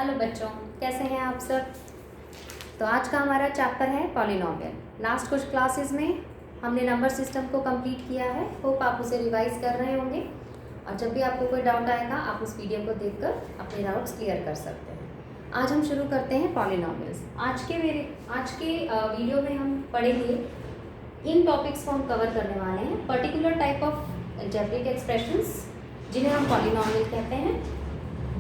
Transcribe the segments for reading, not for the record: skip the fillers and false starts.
Hello बच्चों, कैसे हैं आप सब। तो आज का हमारा चैप्टर है पॉलिनोमियल। लास्ट कुछ क्लासेस में हमने नंबर सिस्टम को कंप्लीट किया है। होप आप उसे रिवाइज कर रहे होंगे और जब भी आपको कोई डाउट आएगा आप उस वीडियो को देखकर अपने डाउट्स क्लियर कर सकते हैं। आज हम शुरू करते हैं पॉलिनोमियल्स। आज के वीडियो में हम पढ़ेंगे, इन टॉपिक्स को हम कवर करने वाले हैं। Particular type of algebraic expressions जिन्हें हम पॉलिनोमियल कहते हैं,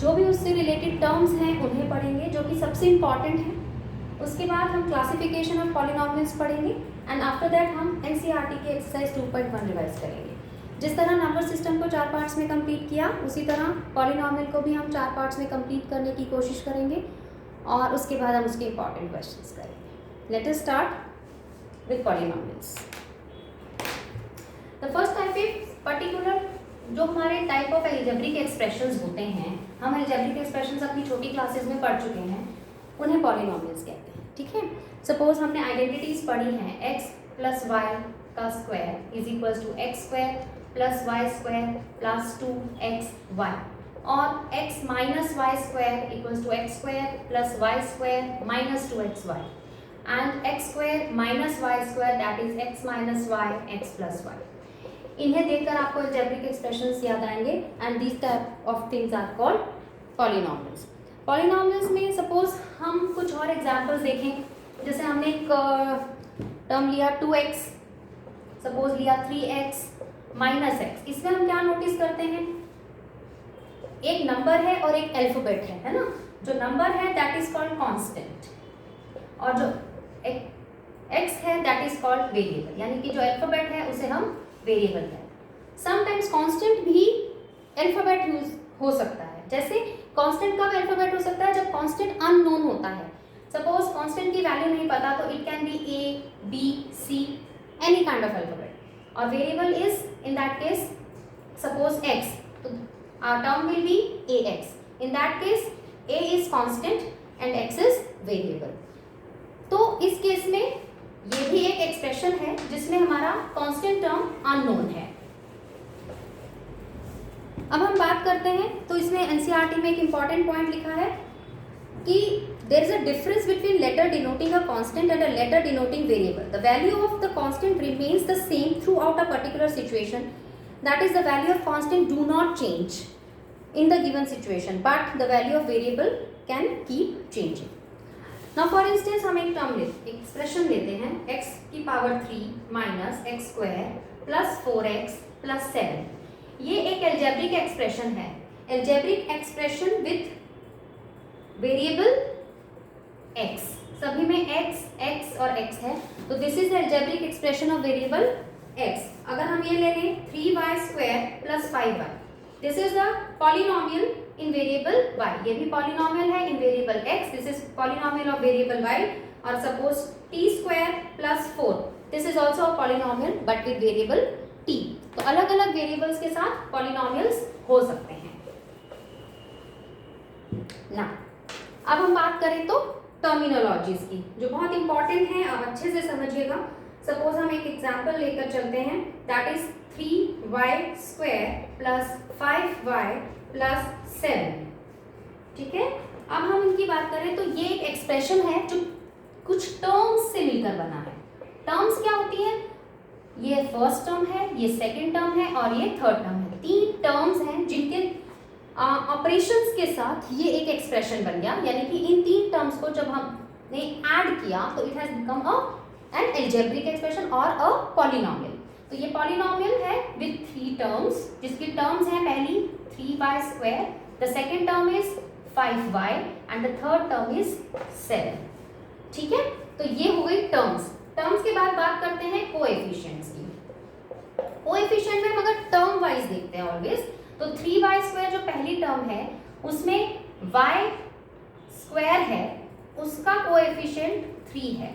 जो भी उससे रिलेटेड टर्म्स हैं उन्हें पढ़ेंगे जो कि सबसे इम्पॉर्टेंट है। उसके बाद हम क्लासिफिकेशन ऑफ पॉलिनोमियल्स पढ़ेंगे एंड आफ्टर दैट हम एनसीईआरटी के एक्सरसाइज 2.1 रिवाइज करेंगे। जिस तरह नंबर सिस्टम को 4 पार्ट्स में कंप्लीट किया, उसी तरह पॉलिनोमियल को भी हम 4 पार्ट्स में कंप्लीट करने की कोशिश करेंगे और उसके बाद हम उसके इंपॉर्टेंट क्वेश्चंस करेंगे। Let us start with polynomials. The first type is particular, जो हमारे टाइप ऑफ अलजेब्रिक एक्सप्रेशंस होते हैं। हम अलजेब्रिक एक्सप्रेशंस अपनी छोटी क्लासेस में पढ़ चुके हैं, उन्हें पॉलिनोमियल्स कहते हैं। ठीक है, सपोज हमने आइडेंटिटीज पढ़ी हैं, x प्लस वाई का square is equals to x square plus y square plus 2xy और x minus y square equals to x square plus y square minus 2xy and x square minus y square that is x minus y x plus y. इन्हें देखकर आपको algebraic expressions याद आएंगे and this type of things are called polynomials. Polynomials में suppose हम कुछ और examples देखें, जैसे हमने एक टर्म लिया 2x, सपोज लिया 3x माइनस x। इसमें हम क्या नोटिस करते हैं, एक नंबर है और एक अल्फाबेट है ना। जो नंबर है दैट इज कॉल्ड कांस्टेंट और जो x है दैट इज कॉल्ड वेरिएबल, यानी कि जो अल्फाबेट है उसे हम वेरिएबल है। समटाइम्स कांस्टेंट भी अल्फाबेट यूज हो सकता है। जैसे कांस्टेंट कब अल्फाबेट हो सकता है, जब कांस्टेंट अननोन होता है। सपोज कांस्टेंट की वैल्यू नहीं पता तो it can be a b c any kind of alphabet और variable is in that case suppose x, तो our term will be ax. In that case a is constant and x is variable. तो इस case में ये भी एक expression है जिसमें हमारा कांस्टेंट टर्म अननोन है। अब हम बात करते हैं, तो इसमें एनसीईआरटी में एक इंपॉर्टेंट पॉइंट लिखा है कि there is a difference between letter denoting a constant and a letter denoting variable. The value of the constant remains the same throughout a particular situation, that is the value of constant do not change in the given situation but the value of variable can keep changing. Now for instance हम एक term expression लेते हैं x की power 3 minus x square plus 4x plus 7। ये एक algebraic expression है, algebraic expression with variable x। सभी में x और x है, तो this is algebraic expression of variable x। अगर हम ये ले लें 3y square plus 5y, this is the polynomial in variable y। ये भी पॉलिनोमियल है in variable x, this is polynomial of variable y। और suppose t square plus 4, this is also a polynomial but with variable t। तो अलग अलग variables के साथ polynomials हो सकते हैं ना। अब हम बात करें तो टर्मिनोलॉजीज की, जो बहुत इंपॉर्टेंट है, आप अच्छे से समझिएगा। सपोज हम एक एग्जांपल लेकर चलते हैं, that is 3y square plus 5y plus 7। ठीक है, अब हम इनकी बात करें तो ये एक एक्सप्रेशन है जो कुछ टर्म्स से मिलकर बना है। टर्म्स क्या होती है, ये फर्स्ट टर्म है, ये सेकंड टर्म है और ये थर्ड टर्म है। 3 टर्म्स हैं जिनके ऑपरेशंस के साथ ये एक एक्सप्रेशन बन गया, यानी कि इन 3 टर्म्स को जब हमने ऐड किया तो it has become an algebraic expression और अ पॉलिनोमियल। तो ये पॉलिनोमियल है विथ 3 टर्म्स, जिसकी टर्म्स हैं पहली 3y square, the second term is 5y and the third term is 7। ठीक है, तो ये हो गई टर्म्स। टर्म्स के बाद बात करते हैं कोएफिशिएंट्स की। कोएफिशिएंट में हम अगर टर्म वाइज देखते हैं ऑलवेज, तो 3y स्क्वायर जो पहली टर्म है उसमें y स्क्वायर है, उसका कोएफिशिएंट 3 है।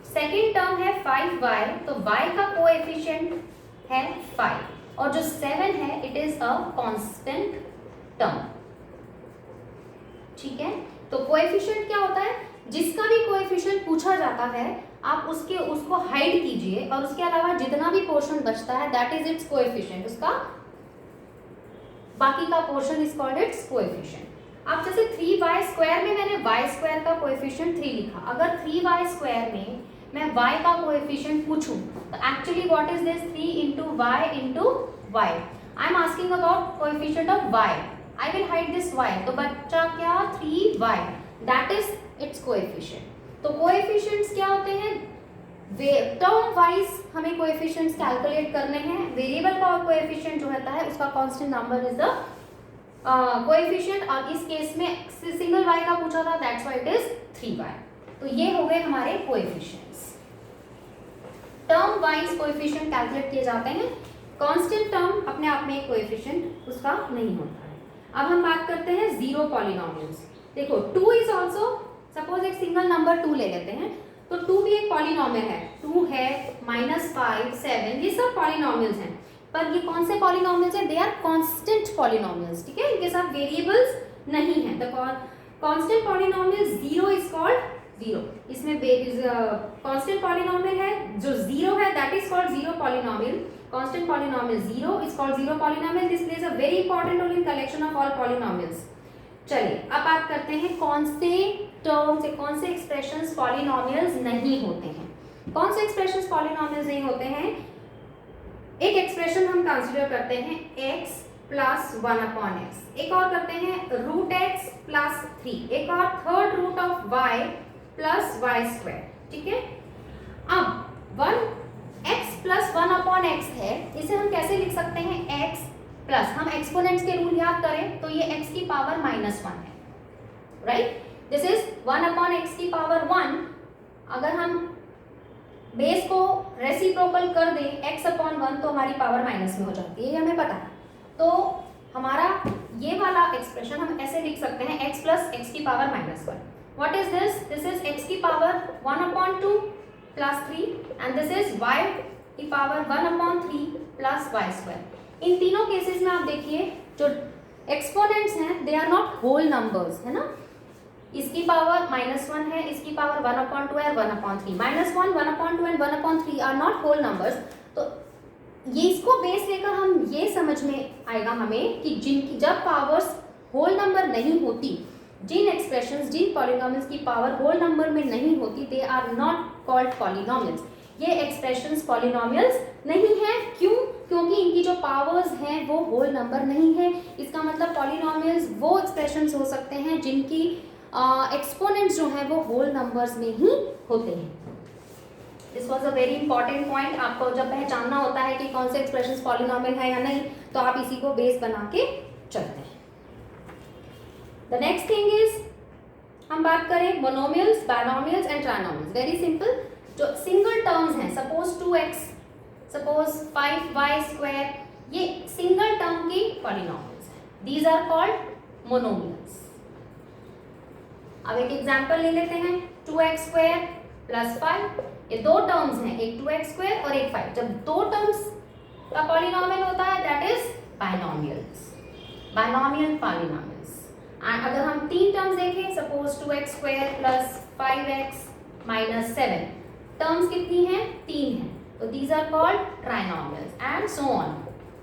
सेकेंड टर्म है 5y, तो y का कोएफिशिएंट है 5 और जो 7 है it is a constant term. ठीक है, तो कोएफिशिएंट क्या होता है, जिसका भी कोएफिशिएंट पूछा जाता है आप उसको हाइड कीजिए और उसके अलावा जितना भी पोर्शन बचता है दैट इज इट्स कोएफिशिएंट, उसका बाकी का portion is called its coefficient. अब जैसे 3y² में मैंने y² का कोएफिशिएंट 3 लिखा, अगर 3y² में मैं y का कोएफिशिएंट पूछूं तो actually what is this 3 into y I am asking about coefficient of y, I will hide this y, तो बच्चा क्या 3y that is it's coefficient. तो कोएफिशिएंट्स क्या होते हैं, टर्म वाइज हमें कोएफिशिएंट्स कैलकुलेट करने हैं। वेरिएबल का कोएफिशिएंट जो रहता है उसका constant number is the coefficient, और इस केस में सिंगल y का पूछा था that's why it is 3y। तो ये हो गए हमारे coefficients. Term wise coefficient calculate किए जाते हैं, कांस्टेंट टर्म अपने आप में एक कोएफिशिएंट उसका नहीं होता है। अब हम बात करते हैं जीरो पॉलिनोमियल्स। देखो 2 इज आल्सो, सपोज एक सिंगल नंबर 2 ले लेते हैं, तो 2 भी एक पॉलिनोमियल है, 2 है -5 7 ये सब पॉलिनोमियल्स हैं, पर ये कौन से पॉलिनोमियल्स हैं, दे आर कांस्टेंट पॉलिनोमियल्स, ठीक है, इनके साथ वेरिएबल्स नहीं है। The constant polynomial 0 is called 0, इसमें कांस्टेंट पॉलिनोमियल है जो 0 है that is called zero polynomial. Constant polynomial 0 is called zero polynomial, this plays a very important role in collection of all polynomials. चलिए अब बात करते हैं कौन से टर्म्स या कौन से एक्सप्रेशंस पॉलिनोमियल्स नहीं होते हैं। कौन से एक्सप्रेशंस पॉलिनोमियल्स नहीं होते हैं, एक एक्सप्रेशन हम कंसीडर करते हैं x प्लस 1/x, एक और करते हैं √x प्लस 3, एक और third root of y plus y², ठीक है। अब 1x प्लस 1/x है, इसे हम कैसे लिख सकते हैं, x प्लस, हम एक्सपोनेंट्स के रूल याद करें तो ये x की पावर -1 है, राइट, दिस इज 1/x की पावर 1। अगर हम बेस को रेसिप्रोकल कर दें x/1 तो हमारी पावर माइनस में हो जाती है, ये हमें पता है। तो हमारा ये वाला एक्सप्रेशन हम ऐसे लिख सकते हैं x प्लस x की power -1। What is this, this is x की power 1/2 plus 3 and this is y की पावर 1/3 प्लस y²। इन तीनों केसेस में आप देखिए जो एक्सपोनेंट्स हैं they are not whole numbers, है ना, इसकी पावर -1 है, इसकी पावर 1/2 है, 1/3, -1 1/2 and 1/3 are not whole numbers. तो ये इसको बेस लेकर हम ये समझ में आएगा हमें कि जिनकी जब पावर्स होल नंबर नहीं होती, जिन एक्सप्रेशंस जिन पॉलिनोमियल्स की पावर होल नंबर में नहीं होती, they are not called polynomials. ये एक्सप्रेशंस पॉलिनोमियल्स नहीं है, क्यों, क्योंकि इनकी जो पावर्स हैं वो होल नंबर नहीं है। इसका मतलब पॉलिनोमियल्स वो एक्सप्रेशंस हो सकते हैं जिनकी एक्सपोनेंट्स जो हैं वो होल नंबर्स में ही होते हैं। This was a very important point. आपको जब पहचानना होता है कि कौन से एक्सप्रेशंस पॉलिनोमियल है या नहीं, तो आप इसी को बेस बना के चलते हैं। द नेक्स्ट थिंग इज, हम बात करें monomials, binomials and trinomials. Very simple, जो सिंगल टर्म्स हैं, सपोज 2x, सपोज 5y², ये सिंगल टर्म की पॉलिनोमियल्स हैं, दीज आर कॉल्ड मोनोमियल्स। अब एक एग्जांपल ले लेते हैं, 2x² प्लस 5, ये दो टर्म्स हैं, एक 2x² और एक 5। जब दो टर्म्स का पॉलिनोमियल होता है that is binomials, binomial polynomials. And अगर हम तीन टर्म्स देखें, suppose 2x² plus 5x minus 7, terms कितनी हैं, 3 हैं, तो these are called trinomials and so on.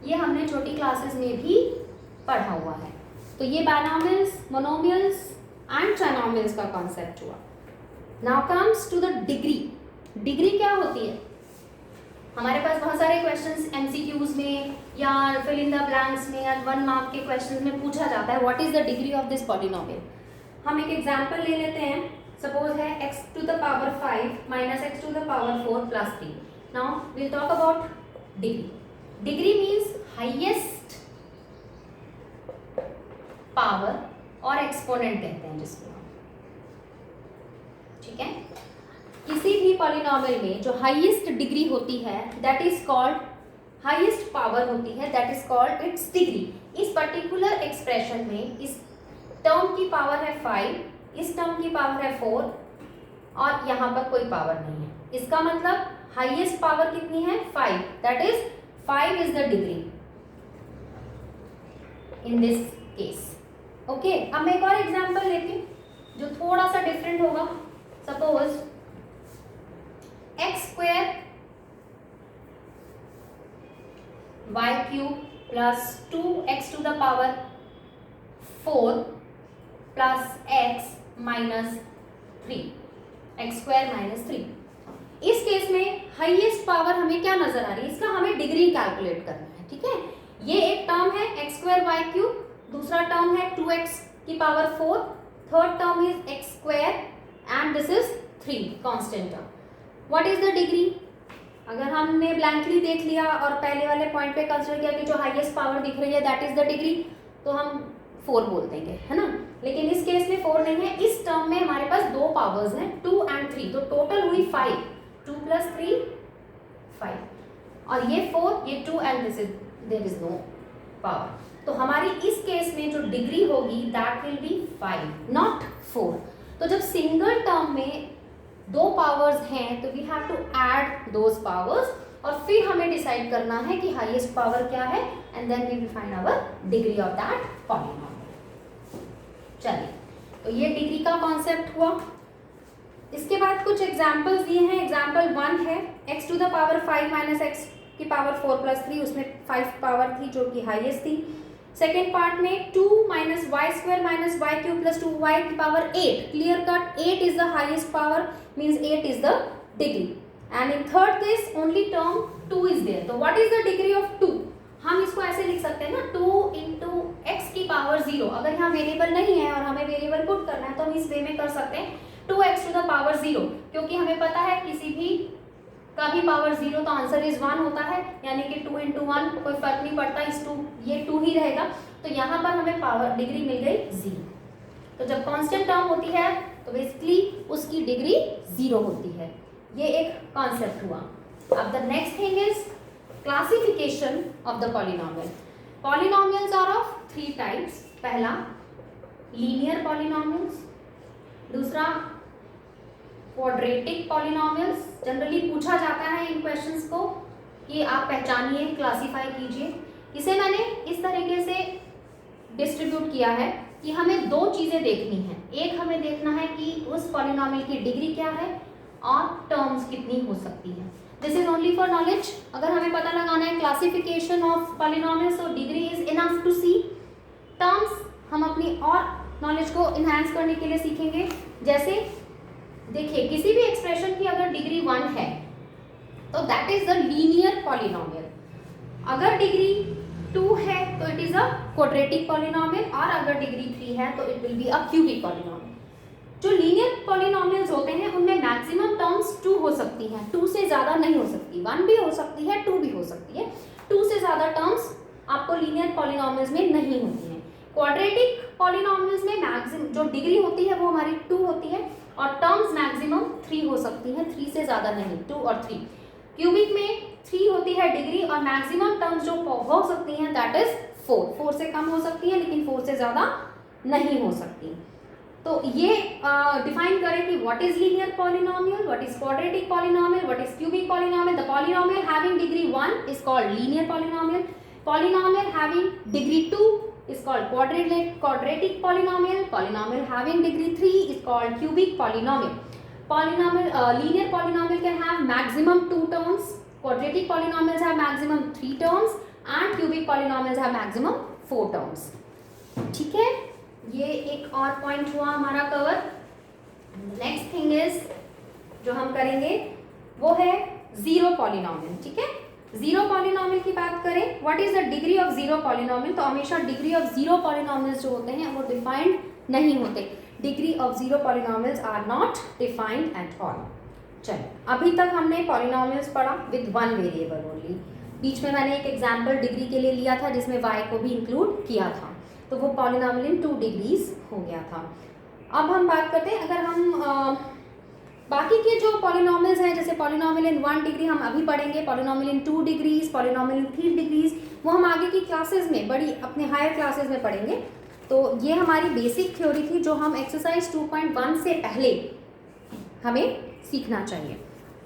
ये हमने छोटी क्लासेस में भी पढ़ा हुआ है। तो ये बाइनोमियल्स, मोनोमियल्स एंड ट्राइनोमियल्स का कॉन्सेप्ट हुआ। Now comes to the degree. Degree क्या होती है, हमारे पास बहुत सारे क्वेश्चंस एमसीक्यूज में या फिल इन द ब्लैंक्स में या 1 मार्क के क्वेश्चंस में पूछा जाता है what is the degree of this polynomial. हम एक एग्जांपल ले लेते हैं, सपोज है x⁵ minus x⁴ plus 3। Now we talk about degree. Degree means highest power और एक्सपोनेंट कहते हैं जिसको, ठीक है। किसी भी पॉलिनोमियल में जो हाईएस्ट डिग्री होती है that is called, highest power होती है that is called its degree. इस पर्टिकुलर एक्सप्रेशन में इस टर्म की पावर है 5, इस टर्म की पावर है 4 और यहाँ पर कोई पावर नहीं है। इसका मतलब हाईएस्ट पावर कितनी है, 5, that is 5 is the degree in this case. Okay, अब मैं एक और एग्जांपल लेती हूँ जो थोड़ा सा डिफरेंट होगा। Suppose x² y³ plus 2x⁴ plus x minus 3, x square minus 3। इस केस में हाईएस्ट पावर हमें क्या नजर आ रही है, इसका हमें डिग्री कैलकुलेट करना है, ठीक है। ये एक टर्म है एक्स स्क्वायर वाई क्यूब, दूसरा टर्म है 2x की power 4, third term is x square and this is 3 constant term. What is the degree? अगर हमने ब्लैंकली देख लिया और पहले वाले पॉइंट पे कंसीडर किया कि जो हाईएस्ट पावर दिख रही है दैट इज द डिग्री, तो हम 4 बोल देंगे, है ना। लेकिन इस केस में 4 नहीं है, इस टर्म में हमारे पास 2 पावर्स हैं 2 एंड 3, तो टोटल हुई 5, 2 प्लस 3 5, और ये 4, ये 2 and this is there is no power. तो हमारी इस केस में जो डिग्री होगी दैट विल बी 5 नॉट 4। तो जब सिंगल टर्म में 2 पावर्स हैं तो we have to add those powers, और फिर हमें डिसाइड करना है कि हाईएस्ट पावर क्या है and then we will find our degree of that polynomial. चलिए, तो ये डिग्री का कॉन्सेप्ट हुआ। इसके बाद कुछ एग्जाम्पल्स दिए हैं। एग्जाम्पल 1 है x to the power 5 minus x की पावर 4 प्लस 3, उसमें 5 पावर थी जो कि हाईएस्ट थी। सेकेंड पार्ट में 2 minus y square minus y cube plus 2y की power 8, clear cut 8 is the highest power, means 8 is the degree. And in third case only term 2 is there, तो what is the degree of 2? हम इसको ऐसे लिख सकते हैं ना, 2 into x की पावर 0। अगर यहाँ वेरिएबल नहीं है और हमें वेरिएबल पुट करना है तो हम इस वे में कर सकते हैं 2x टू द पावर 0, क्योंकि हमें पता है किसी भी का भी पावर 0 तो आंसर इज 1 होता है, यानी कि 2 इंटू 1 कोई फर्क नहीं पड़ता, इस 2 ये 2 ही रहेगा। तो यहाँ पर हमें पावर डिग्री मिल गई 0। तो जब कांस्टेंट टर्म होती है तो बेसिकली उसकी डिग्री 0 होती है। ये एक कॉन्सेप्ट हुआ। अब the next thing is classification of the polynomial. Polynomials are of 3 types. पहला लीनियर पॉलिनॉमियल्स, दूसरा क्वाड्रेटिक पॉलिनॉमियल्स। जनरली पूछा जाता है इन क्वेश्चंस को कि आप पहचानिए, क्लासिफाई कीजिए। इसे मैंने इस तरीके से डिस्ट्रीब्यूट किया है कि हमें 2 चीजें देखनी है। एक हमें देखना है कि उस पॉलिनॉमियल की डिग्री क्या है और टर्म्स कितनी हो सकती है। This is only for knowledge. अगर हमें पता लगाना है क्लासिफिकेशन ऑफ पॉलिनॉमियल्स, तो degree is enough to see. Terms हम अपनी और नॉलेज को इन्हांस करने के लिए सीखेंगे। जैसे देखिए, किसी भी एक्सप्रेशन की अगर डिग्री 1 है तो that is the linear polynomial. अगर डिग्री 2 है तो it is a quadratic polynomial, और अगर डिग्री 3 है तो it will be a cubic polynomial. जो लीनियर पॉलिनॉमियल्स होते हैं उनमें मैक्सिमम टर्म्स 2 हो सकती हैं, 2 से ज्यादा नहीं हो सकती। 1 भी हो सकती है, 2 भी हो सकती है, 2 से ज्यादा टर्म्स आपको लीनियर पॉलिनॉमियल्स में नहीं होती हैं। क्वाड्रेटिक पॉलिनॉमियल्स में मैक्सिमम जो डिग्री होती है वो हमारी 2 होती है, और टर्म्स मैक्सिमम 3 हो सकती हैं, 3 से ज्यादा नहीं, 2 और 3। क्यूबिक में 3 होती है डिग्री, और मैक्सिमम टर्म्स जो हो सकती हैं दैट इज 4 से कम हो सकती है लेकिन 4 से ज्यादा नहीं हो सकती। तो ये डिफाइन करें कि what is linear polynomial, what is quadratic polynomial, what is cubic polynomial. The polynomial having degree 1 is called linear polynomial. Polynomial having degree 2 is called quadratic polynomial. Polynomial having degree 3 is called cubic polynomial. Linear polynomial can have maximum 2 terms. Quadratic polynomials have maximum 3 terms, and cubic polynomials have maximum 4 terms. ठीक है, ये एक और point हुआ हमारा cover. Next thing is जो हम करेंगे वो है जीरो पॉलिनॉमियल। ठीक है, जीरो पॉलिनॉमियल की बात करें, what is the degree of zero polynomial, तो हमेशा डिग्री ऑफ जीरो पॉलिनॉमियल्स जो होते हैं वो डिफाइंड नहीं होते। Degree of zero polynomials are not defined at all. चलिए, अभी तक हमने पॉलिनॉमियल्स पढ़ा विद 1 वेरिएबल ओनली। बीच में मैंने एक एग्जाम्पल डिग्री के लिए लिया था जिसमें y को भी इंक्लूड किया था, तो वो पॉलिनॉमियल इन 2 डिग्रीज हो गया था। अब हम बात करते हैं, अगर हम बाकी के जो पॉलिनॉमियल्स हैं, जैसे पॉलिनॉमियल इन 1 डिग्री हम अभी पढ़ेंगे, पॉलिनॉमियल इन 2 डिग्रीज, पॉलिनॉमियल इन 3 डिग्रीज, वो हम आगे की क्लासेस में, बड़ी अपने हायर क्लासेस में पढ़ेंगे। तो ये हमारी बेसिक थ्योरी थी जो हम एक्सरसाइज 2.1 से पहले हमें सीखना चाहिए।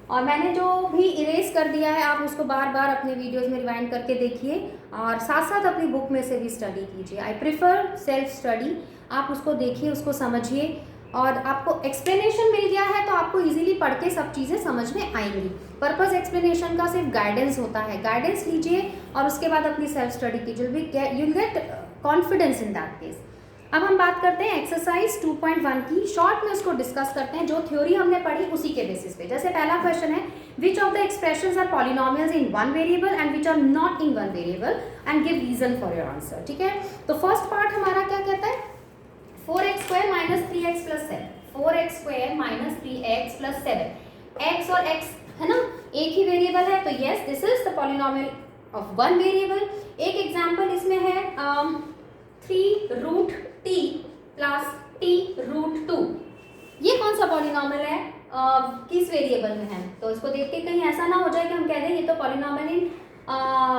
और मैंने जो भी इरेज कर दिया है आप उसको बार बार अपने वीडियोस में रिवाइंड करके देखिए, और साथ साथ अपनी बुक में से भी स्टडी कीजिए। I prefer self study. आप उसको देखिए, उसको समझिए, और आपको एक्सप्लेनेशन मिल गया है तो आपको इजीली पढ़ के सब चीज़ें समझ में आएंगी। पर्पस एक्सप्लेनेशन का सिर्फ गाइडेंस होता है। गाइडेंस लीजिए और उसके बाद अपनी सेल्फ स्टडी कीजिए, you will get confidence in that case. अब हम बात करते हैं एक्सरसाइज 2.1 की, शॉर्ट में उसको डिस्कस करते हैं, जो थ्योरी हमने पढ़ी उसी के बेसिस पे। जैसे पहला क्वेश्चन है, which of the expressions are polynomials in one variable and which are not in one variable and give reason for your answer. ठीक है, तो फर्स्ट पार्ट हमारा क्या कहता है, 4x² minus 3x plus 7, 4x² minus 3x plus 7, x और x है ना एक ही वेरिएबल है, तो yes this is the polynomial of one variable. एक एग्जांपल इसमें है 3√t प्लस t√2, ये कौन सा पॉलिनोमियल है, किस वेरिएबल में है, तो इसको देख के कहीं ऐसा ना हो जाए कि हम कह दें ये तो पॉलिनोमियल इन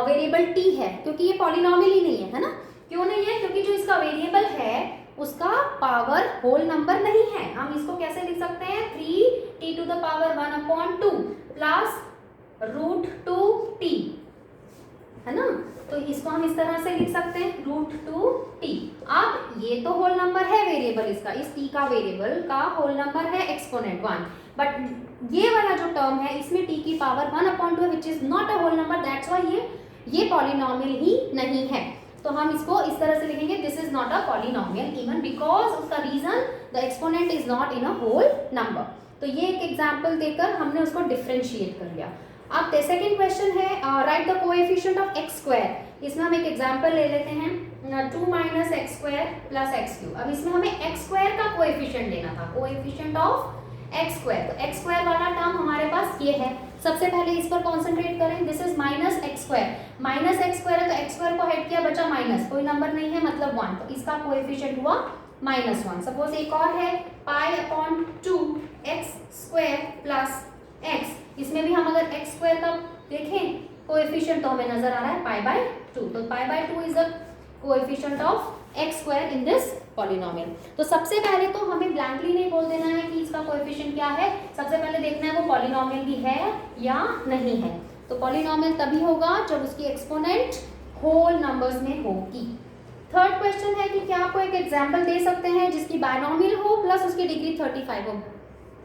वेरिएबल t है, क्योंकि ये पॉलिनोमियल ही नहीं है ना। क्यों नहीं है, क्योंकि जो इसका वेरिएबल है उसका पावर होल नंबर नहीं है। हम इसको कैसे लिख सकते हैं, 3t⁻1/2 प्लस √2t है ना, तो इसको हम इस तरह से लिख सकते हैं √2t। अब ये तो होल नंबर है वेरिएबल, इसका इस t का वेरिएबल का होल नंबर है एक्सपोनेंट 1, बट ये वाला जो टर्म है इसमें t की पावर 1/2 है which is not a whole number, that's why ये पॉलिनोमियल ही नहीं है। तो हम इसको इस तरह से लिखेंगे, this is not a polynomial even because उसका reason the exponent is not in a whole number. तो ये एक एग्जांपल देकर हमने उसको डिफरेंशिएट कर लिया। अब सेकंड क्वेश्चन है, right the coefficient of x²। इसमें हम एक एग्जांपल ले लेते हैं 2 - x² प्लस x³। अब इसमें हमें x² का कोएफिशिएंट लेना था, कोएफिशिएंट ऑफ x², तो x² वाला टर्म हमारे पास ये है। सबसे पहले इस पर कॉन्सेंट्रेट करें, दिस इज -x², -x² है तो x² को हेड किया, बचा माइनस, कोई नंबर नहीं है मतलब 1, तो इसका कोएफिशिएंट हुआ -1। सपोज एक और है π/2x² प्लस x, इसमें भी हम अगर x² का देखें कोएफिशिएंट तो हमें नजर आ रहा है π/2, तो π/2 is the coefficient of x² in this polynomial. तो सबसे पहले तो हमें ब्लैंकली नहीं बोल देना है कि इसका कोएफिशिएंट क्या है, सबसे पहले देखना है वो पॉलिनोमियल भी है या नहीं है। तो पॉलिनोमियल तभी होगा जब उसकी एक्सपोनेंट होल नंबर्स में होगी। थर्ड क्वेश्चन है कि क्या आपको एक एग्जांपल दे सकते हैं जिसकी बायनोमियल हो प्लस उसकी डिग्री 35 हो।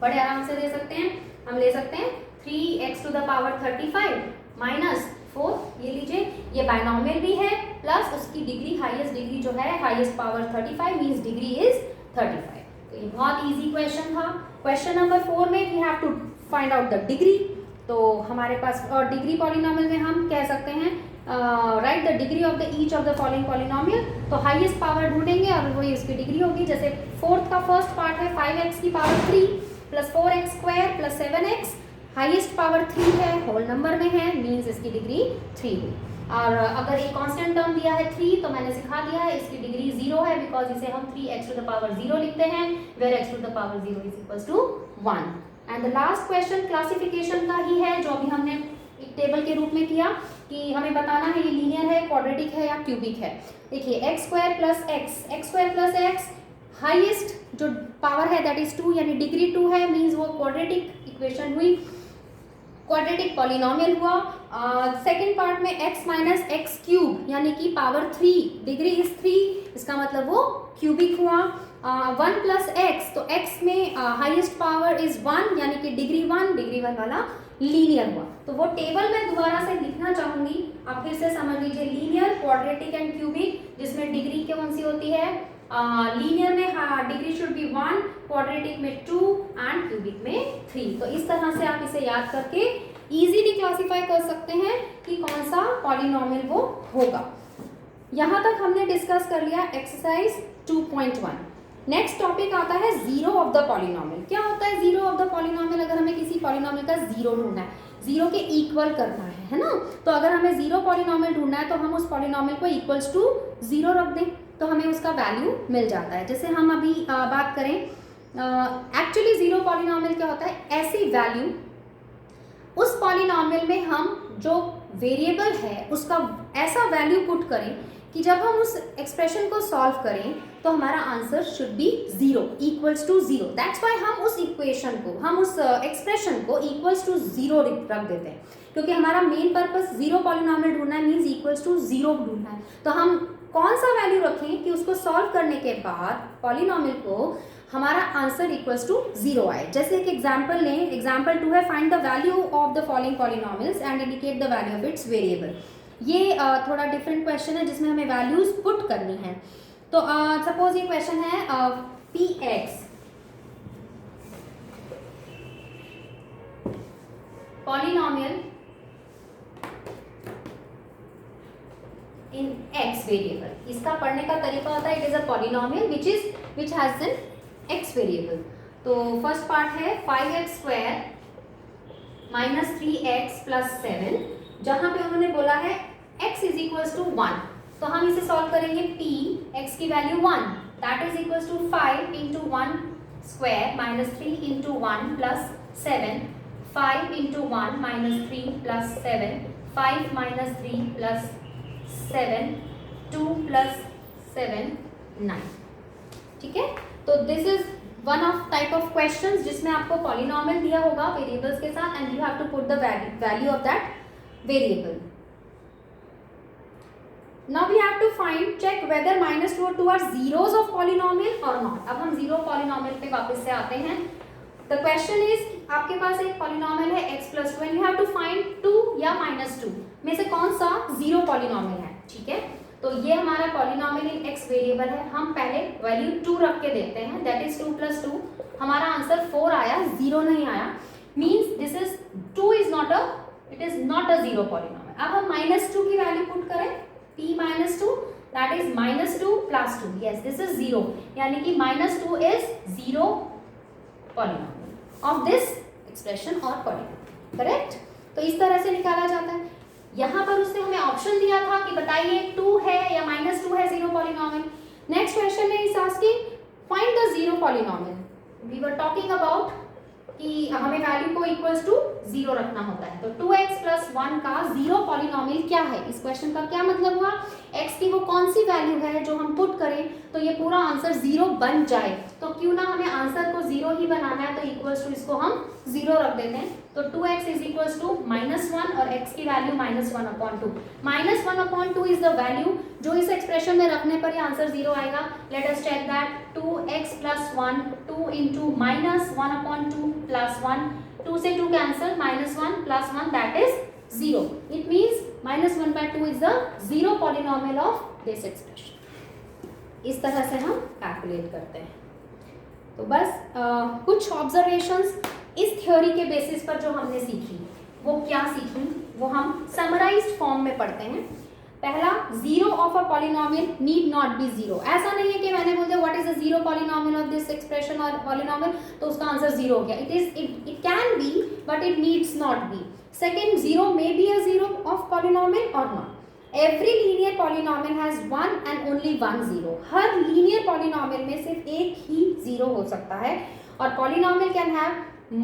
बड़े आराम से दे सकते हैं, हम ले सकते हैं 3x⁻35 माइनस 4, ये लीजिए, ये बायनोमियल भी है प्लस उसकी डिग्री हाईएस्ट डिग्री जो है highest power 35 means degree is 35। तो ये बहुत इजी क्वेश्चन था। क्वेश्चन नंबर 4 में we have to find out the degree. तो हमारे पास और डिग्री पॉलिनोमियल में हम कह सकते हैं right the degree of the each of the following polynomial, तो हाईएस्ट पावर ढूंढेंगे और वही उसकी डिग्री होगी। जैसे फोर्थ का फर्स्ट पार्ट है 5x की power 3 plus 4x² plus 7x, highest power 3 है, होल नंबर में है, मींस इसकी डिग्री 3 हुई। और अगर एक कांस्टेंट टर्म दिया है 3 तो मैंने सिखा दिया है इसकी डिग्री 0 है, बिकॉज इसे हम 3x⁻0 लिखते हैं, where x⁻0 is equals to 1। And the last question classification का ही है, जो अभी हमने एक टेबल के रूप में किया कि हमें बताना है ये लीनियर है, क्वाड्रेटिक है या क्यूबिक है। देखिए x² plus x² plus x, highest जो पावर है दैट इज 2, यानी डिग्री 2 है, मींस वो क्वाड्रेटिक इक्वेशन हुई, क्वाड्रेटिक पॉलिनोमियल हुआ। सेकंड पार्ट में x माइनस x³ यानी कि पावर 3, डिग्री इज 3, इसका मतलब वो क्यूबिक हुआ। 1 प्लस x, तो x में हाईएस्ट पावर इज 1 यानी कि डिग्री 1, डिग्री 1 वाला लीनियर हुआ। तो वो टेबल मैं दोबारा से लिखना चाहूंगी, आप फिर से समझ लीजिए, लीनियर, क्वाड्रेटिक एंड क्यूबिक, जिसमें डिग्री कौन सी होती है, लीनियर में डिग्री शुड बी 1, क्वाड्रेटिक में 2 एंड क्यूबिक में 3। तो इस तरह से आप इसे याद करके इजीली क्लासिफाई कर सकते हैं कि कौन सा पॉलिनोमियल वो होगा। यहाँ तक हमने डिस्कस कर लिया एक्सरसाइज 2.1। नेक्स्ट टॉपिक आता है जीरो ऑफ द पॉलिनोमियल। क्या होता है जीरो ऑफ द पॉलिनोमियल? अगर हमें किसी पॉलिनोमियल का जीरो ढूंढना है, जीरो के इक्वल करना है ना, तो अगर हमें जीरो पॉलिनोमियल ढूंढना है तो हम उस पॉलिनोमियल को इक्वल्स टू जीरो रख दें तो हमें उसका वैल्यू मिल जाता है। जैसे हम अभी बात करें, एक्चुअली जीरो पॉलिनोमियल क्या होता है, ऐसी वैल्यू उस पॉलिनोमियल में हम जो वेरिएबल है उसका ऐसा वैल्यू पुट करें कि जब हम उस एक्सप्रेशन को सॉल्व करें तो हमारा answer should be zero, equals to zero. That's why हम उस इक्वेशन को, हम उस एक्सप्रेशन को इक्वल्स टू जीरो रख देते हैं, क्योंकि हमारा मेन पर्पस जीरो पॉलिनोमियल ढूंढना है, मीन्स इक्वल्स टू जीरो ढूंढना है। तो हम कौन सा वैल्यू रखें कि उसको सॉल्व करने के बाद पॉलिनोमियल को हमारा आंसर इक्वल्स टू जीरो आए। जैसे एक एग्जाम्पल लें, एग्जाम्पल 2 है, find the value of the following polynomials and indicate the value of its variable. ये थोड़ा डिफरेंट क्वेश्चन है जिसमें हमें वैल्यूज पुट करनी है। तो सपोज ये क्वेश्चन है पी एक्स पॉलिनॉमियल इन x वेरिएबल। इसका पढ़ने का तरीका होता है it is a polynomial which has an x variable. तो फर्स्ट पार्ट है 5x square minus 3x plus 7, जहां पे उन्होंने बोला है x इज इक्वल्स टू 1, तो हम इसे सॉल्व करेंगे p x की value 1 that is equals to 5 into 1 square minus 3 into 1 plus 7, 5 into 1 minus 3 plus 7, 5 minus 3 plus 7, 2 plus 7 9। ठीक है, तो this is one of type of questions जिसमें आपको पॉलिनॉमियल दिया होगा वेरिएबल्स के साथ and you have to put the value of that variable. Now we have to find check whether -2 और 2 आर जीरोस ऑफ पॉलिनॉमियल और नॉट। अब हम जीरो पॉलिनॉमियल पे वापस से आते हैं। द क्वेश्चन इज आपके पास एक पॉलिनॉमियल है x plus 2 and you have to find 2 या -2 में से कौन सा जीरो पॉलिनॉमियल है। ठीक है, तो ये हमारा पॉलिनॉमियल इन x वेरिएबल है। हम पहले वैल्यू 2 रख के देखते हैं, दैट इज 2 प्लस 2, हमारा आंसर 4 आया, 0 नहीं आया, means this is 2 is not a it is not a zero polynomial. अब हम -2 की वैल्यू पुट करें, p -2 that is -2 plus 2, yes this is 0, यानी कि -2 is zero polynomial of this expression और पॉलिनॉमियल, करेक्ट। तो इस तरह से निकाला जाता है। यहाँ पर उसने हमें ऑप्शन दिया था कि बताइए 2 है या -2 है जीरो पॉलिनॉमियल। नेक्स्ट क्वेश्चन में is asking find the zero polynomial. We were talking about कि हमें वैल्यू को इक्वल्स टू 0 रखना होता है। तो 2x प्लस 1 का जीरो पॉलिनॉमियल क्या है? इस क्वेश्चन का क्या मतलब हुआ, x की वो कौन सी वैल्यू है जो हम पुट करें तो ये पूरा आंसर 0 बन जाए। तो क्यों ना हमें आंसर को 0 ही बनाना है, तो इक्वल्स टू इसको हम 0 रख देते हैं। तो 2x इज इक्वल्स टू -1 और x की वैल्यू -1/2। -1/2 इज द वैल्यू जो इस एक्सप्रेशन में रखने पर ये आंसर 0 आएगा। Let us check that 2x plus 1, 2 into -1/2 plus 1, 2 से 2 cancel, -1 plus 1 that is 0। It means -1/2 is the zero polynomial of this expression. इस तरह से हम कैलकुलेट करते हैं। तो बस कुछ ऑब्जर्वेशंस इस थ्योरी के बेसिस पर जो हमने सीखी, वो क्या सीखी वो हम समराइज्ड फॉर्म में पढ़ते हैं। पहला, zero of a polynomial need not be zero. ऐसा नहीं है कि मैंने बोल दिया what is the zero polynomial of this expression और पॉलिनॉमियल तो उसका आंसर 0 हो गया। It can be but it needs not be. Second, zero may be a zero of polynomial और not. Every linear polynomial has one and only one zero। हर linear polynomial में सिर्फ एक ही जीरो हो सकता है और polynomial can have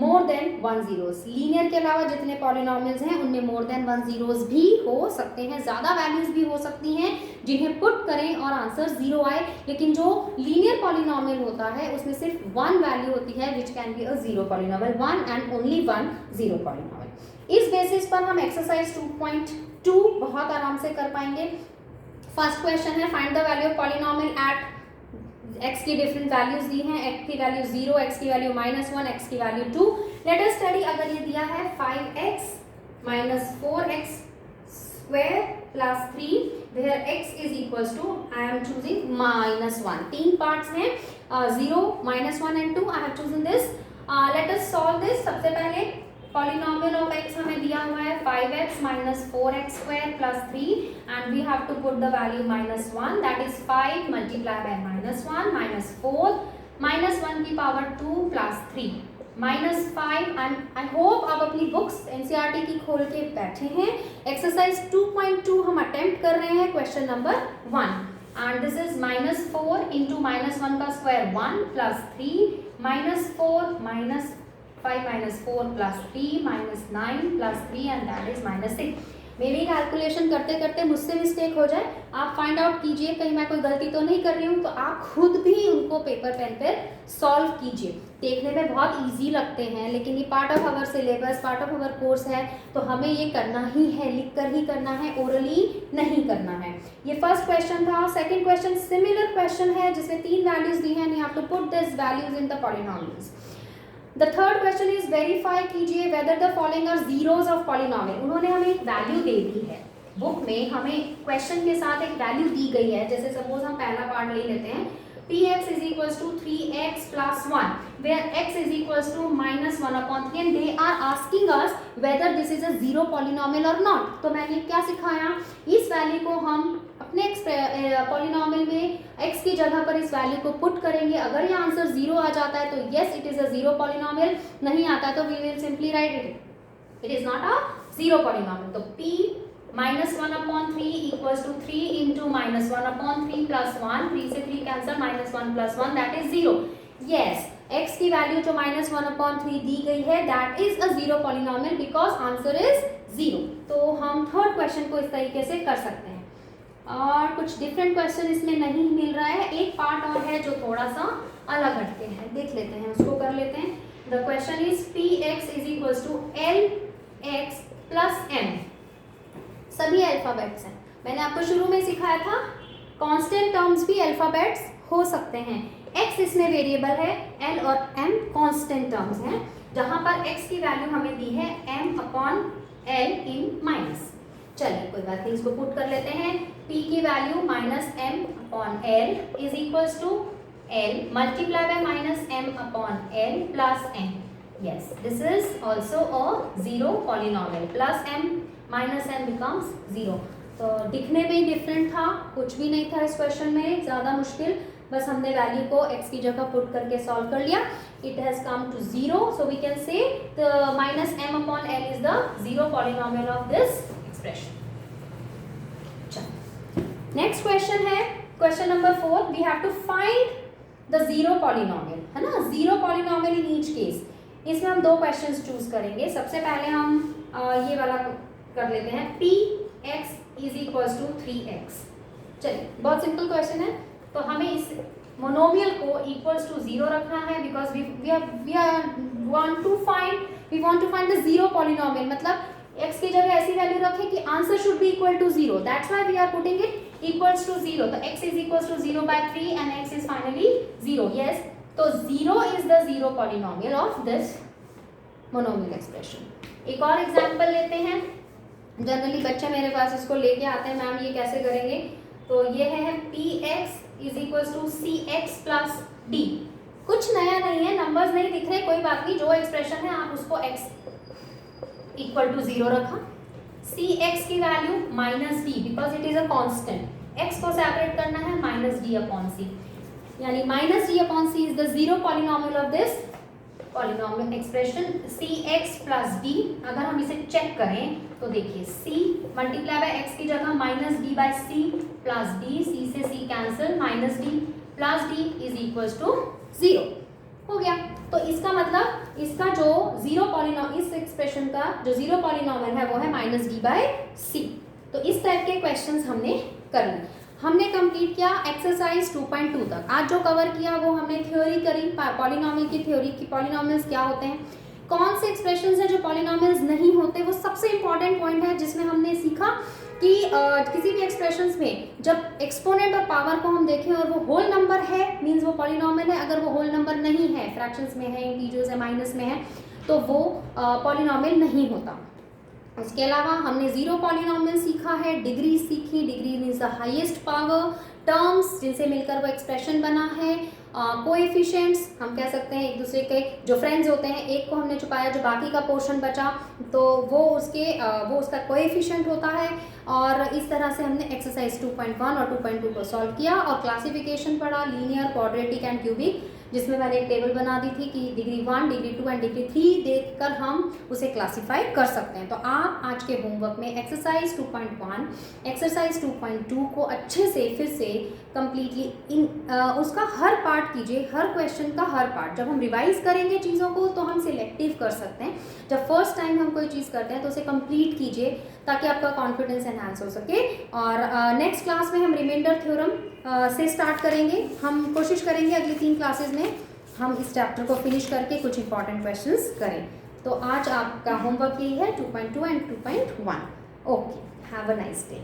more than one zeros। linear के अलावा जितने polynomials हैं उनमें more than one zeros भी हो सकते हैं, ज़्यादा values भी हो सकती हैं जिन्हें put करें और आंसर 0 आए। लेकिन जो linear polynomial होता है उसमें सिर्फ one value होती है which can be a zero polynomial, one and only one zero polynomial। इस बेसिस पर हम एक्सरसाइज 2.2 बहुत आराम से कर पाएंगे। फर्स्ट क्वेश्चन है find the value of polynomial at x की डिफरेंट वैल्यूज दी हैं, x की वैल्यू 0, x की वैल्यू -1, x की वैल्यू 2। Let us study. अगर ये दिया है 5x minus 4x square plus 3 where x is equals to I am choosing -1। तीन पार्ट्स हैं 0, -1 and 2। I have chosen this. Let us solve this. सबसे पहले पॉलिनॉमियल ऑफ x हमें दिया हुआ है 5x minus 4x square plus 3 and we have to put the value -1 that is 5 multiply by -1 -4 -1 की power 2 plus 3 -5। And I hope आप अपनी books NCERT की खोल के बैठे हैं। एक्सरसाइज 2.2 हम अटेम्प्ट कर रहे हैं question number 1 and this is -4 into -1 का square 1 plus 3 -4 5 minus 4 plus 3 minus 9 plus 3 and that is -6। मेरी कैलकुलेशन करते करते मुझसे मिस्टेक हो जाए, आप फाइंड आउट कीजिए कहीं मैं कोई गलती तो नहीं कर रही हूँ, तो आप खुद भी उनको पेपर पेन पर सॉल्व कीजिए। देखने में बहुत इजी लगते हैं लेकिन ये part of our syllabus, part of our course है, तो हमें ये करना ही है, लिख कर ही करना है, ओरली नहीं करना है। ये फर्स्ट क्वेश्चन था। सेकेंड क्वेश्चन सिमिलर क्वेश्चन है जिसमें 3 वैल्यूज दी हैं, you have to put this values in the polynomials. The third question is verify कीजिए whether the following are zeros of polynomial. उन्होंने हमें एक वैल्यू दे दी है बुक में हमें क्वेश्चन के साथ एक वैल्यू दी गई है, जैसे सपोज हम पहला पार्ट ले लेते हैं, px is equals to 3x plus 1 where x is equals to minus 1 upon 3 and they are asking us whether this is a zero polynomial or not। तो मैंने क्या सिखाया, इस वैल्यू को हम अपने पॉलिनॉमियल में x की जगह पर इस वैल्यू को पुट करेंगे। अगर ये आंसर 0 आ जाता है तो yes it is a zero polynomial, नहीं आता है तो we will simply write it is not a zero polynomial। तो p minus 1 upon 3 equals to 3 into minus 1 upon 3 plus 1, 3 से 3 cancel, minus 1 plus 1 that is 0। yes, x की value जो minus 1 upon 3 दी गई है that is a zero polynomial because answer is 0। तो हम third question को इस तरीके से कर सकते हैं, और कुछ डिफरेंट क्वेश्चन इसमें नहीं मिल रहा है। एक पार्ट और है जो थोड़ा सा अलग हटके हैं, देख लेते हैं, उसको कर लेते हैं। The question is px is equals to lx plus m। सभी अल्फाबेट्स हैं, मैंने आपको शुरू में सिखाया था कांस्टेंट टर्म्स भी अल्फाबेट्स हो सकते हैं। x इसमें वेरिएबल है, l और m कांस्टेंट टर्म्स हैं, जहां पर x की वैल्यू हमें दी है m अपॉन l इन माइनस। चलिए कोई बात नहीं, इसको पुट कर लेते हैं। p की value minus m upon l is equals to l multiply by minus m upon l plus m। yes, this is also a zero polynomial, plus m minus m becomes 0। तो दिखने में ही different था, कुछ भी नहीं था इस क्वेश्चन में ज़्यादा मुश्किल, बस हमने वैल्यू को x की जगह पुट करके सॉल्व कर लिया। It has come to 0, so we can say the minus m upon l is the zero polynomial of this expression. Next question है question number 4। We have to find the zero polynomial, है ना, zero polynomial in each case. इसमें हम दो questions choose करेंगे। सबसे पहले हम ये वाला कर लेते हैं, px is equals to 3x। चलिए बहुत सिंपल क्वेश्चन है, तो हमें इस मोनोमियल को इक्वल्स टू 0 रखना है because we want to find the zero polynomial. मतलब x की जगह ऐसी वैल्यू रखें कि answer should be equal to 0, that's why we are putting it equals to 0। तो x is equals to 0 by 3 and x is finally 0। Yes, तो 0 is the zero polynomial of this monomial expression. एक और example लेते हैं। Generally बच्चे मेरे पास इसको लेके आते हैं, मैम ये कैसे करेंगे, तो ये है px is equals to cx plus d। कुछ नया नहीं है, नंबर्स नहीं दिख रहे, कोई बात नहीं, जो एक्सप्रेशन है आप उसको x इक्वल टू 0 रखा। cx की value minus d because it is a constant, x को सेपरेट करना है माइनस d अपॉन c, यानी minus d upon c is the zero polynomial of this polynomial expression cx plus d। अगर हम इसे check करें तो देखिए c मल्टीप्लाई बाय x की जगह minus d by c plus d, c से c cancel, minus d plus d is equals to 0 हो गया। तो इसका मतलब इसका जो जीरो पॉलिनोमियल, इस एक्सप्रेशन का जो जीरो पॉलिनोमियल है वो है माइनस d बाय c। तो इस टाइप के क्वेश्चंस हमने कर लिए। हमने कंप्लीट किया एक्सरसाइज 2.2 तक। आज जो कवर किया वो हमने थ्योरी करी, पॉलिनोमियल की थ्योरी की, पॉलिनोमियल्स क्या होते हैं, कौन से एक्सप्रेशंस हैं जो पॉलिनोमियल्स नहीं होते। वो सबसे इंपॉर्टेंट पॉइंट है जिसमें हमने सीखा कि किसी भी एक्सप्रेशंस में जब एक्सपोनेंट और पावर को हम देखें और वो होल नंबर है मीन्स वो पॉलिनोमियल है, अगर वो होल नंबर नहीं है, फ्रैक्शंस में है, इंटीजर्स है, माइनस में है, तो वो पॉलिनोमियल नहीं होता। इसके अलावा हमने जीरो पॉलिनोमियल सीखा है, डिग्री सीखी, degree means the highest power, terms जिनसे मिलकर वो एक्सप्रेशन बना है, कोएफिशिएंट्स हम कह सकते हैं एक दूसरे के जो फ्रेंड्स होते हैं, एक को हमने छुपाया जो बाकी का पोर्शन बचा तो वो उसका कोएफिशिएंट होता है। और इस तरह से हमने एक्सरसाइज 2.1 और 2.2 को सॉल्व किया और क्लासिफिकेशन पढ़ा, लीनियर, क्वाड्रेटिक एंड क्यूबिक, जिसमें मैंने एक टेबल बना दी थी कि डिग्री 1, डिग्री 2 एंड डिग्री 3 देखकर हम उसे क्लासीफाई कर सकते हैं। तो आप आज के होमवर्क में एक्सरसाइज 2.1, एक्सरसाइज 2.2 को अच्छे से फिर से कम्प्लीटली उसका हर पार्ट कीजिए, हर क्वेश्चन का हर पार्ट। जब हम रिवाइज करेंगे चीज़ों को तो हम सिलेक्टिव कर सकते हैं, जब फर्स्ट टाइम हम कोई चीज़ करते हैं तो उसे कंप्लीट कीजिए ताकि आपका कॉन्फिडेंस एनहांस हो सके। और नेक्स्ट क्लास में हम रिमाइंडर थ्योरम से स्टार्ट करेंगे। हम कोशिश करेंगे अगली 3 क्लासेज में हम इस चैप्टर को फिनिश करके कुछ इंपॉर्टेंट क्वेश्चंस करें। तो आज आपका होमवर्क यही है 2.2 and 2.1। Okay, have a nice day.